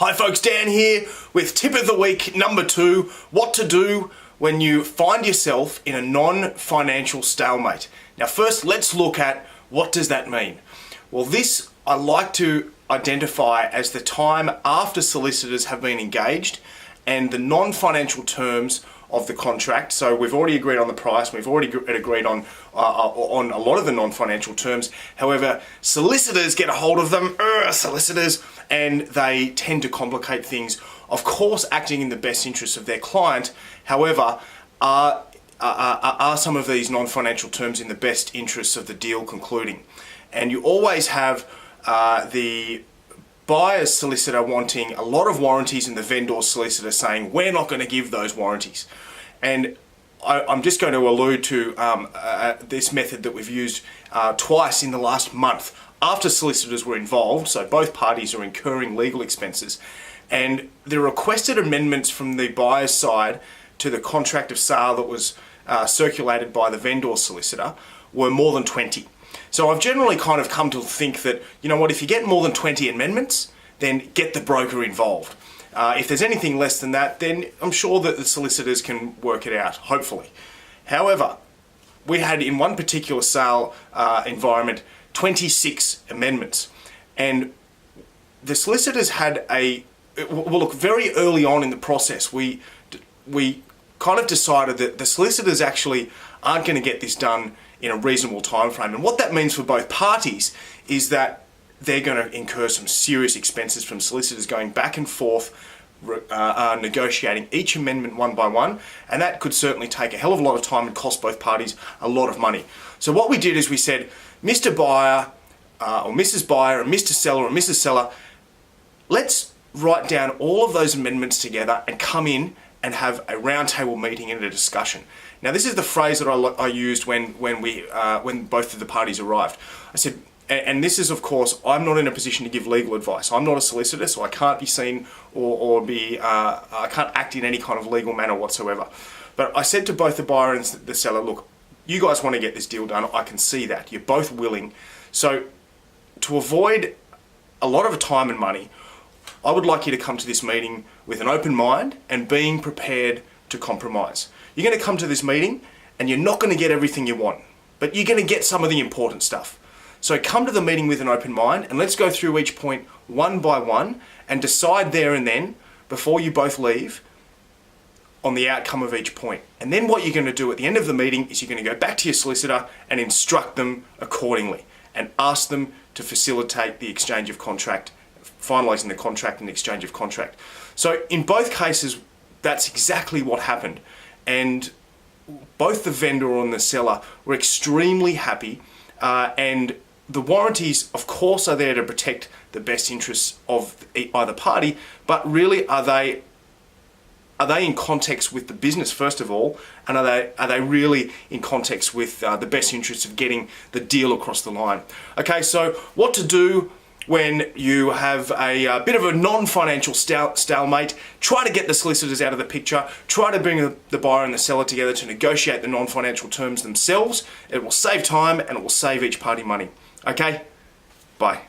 Hi folks, Dan here with tip of the week number 2, what to do when you find yourself in a non-financial stalemate. Now first, let's look at what does that mean. Well, this I like to identify as the time after solicitors have been engaged and the non-financial terms of the contract. So we've already agreed on the price, we've already agreed on a lot of the non-financial terms. However, solicitors get a hold of them, and they tend to complicate things. Of course, acting in the best interest of their client. However, are some of these non-financial terms in the best interests of the deal concluding? And you always have the buyer's solicitor wanting a lot of warranties and the vendor's solicitor saying, we're not going to give those warranties. And I'm just going to allude to this method that we've used twice in the last month after solicitors were involved, so both parties are incurring legal expenses, and the requested amendments from the buyer's side to the contract of sale that was circulated by the vendor solicitor were more than 20. So I've generally kind of come to think that, you know what, if you get more than 20 amendments, then get the broker involved. If there's anything less than that, then I'm sure that the solicitors can work it out, hopefully. However, we had in one particular sale environment 26 amendments, and the solicitors had well, look, very early on in the process, we kind of decided that the solicitors actually aren't going to get this done in a reasonable time frame. And what that means for both parties is that they're going to incur some serious expenses from solicitors going back and forth, negotiating each amendment one by one, and that could certainly take a hell of a lot of time and cost both parties a lot of money. So what we did is we said, Mr. Buyer, or Mrs. Buyer, or Mr. Seller, or Mrs. Seller, let's write down all of those amendments together and come in and have a roundtable meeting and a discussion. Now, this is the phrase that I used when both of the parties arrived. I said, and this is, of course, I'm not in a position to give legal advice. I'm not a solicitor, so I can't be seen I can't act in any kind of legal manner whatsoever. But I said to both the buyer and the seller, look, you guys want to get this deal done. I can see that. You're both willing. So to avoid a lot of time and money, I would like you to come to this meeting with an open mind and being prepared to compromise. You're going to come to this meeting and you're not going to get everything you want, but you're going to get some of the important stuff. So come to the meeting with an open mind and let's go through each point one by one and decide there and then, before you both leave, on the outcome of each point. And then what you're going to do at the end of the meeting is you're going to go back to your solicitor and instruct them accordingly and ask them to facilitate the exchange of contract, finalising the contract and the exchange of contract. So in both cases, that's exactly what happened. And both the vendor and the seller were extremely happy, and the warranties, of course, are there to protect the best interests of either party, but really are they in context with the business first of all, and are they really in context with the best interests of getting the deal across the line? Okay, so what to do when you have a bit of a non-financial stalemate? Try to get the solicitors out of the picture. Try to bring the buyer and the seller together to negotiate the non-financial terms themselves. It will save time and it will save each party money. Okay? Bye.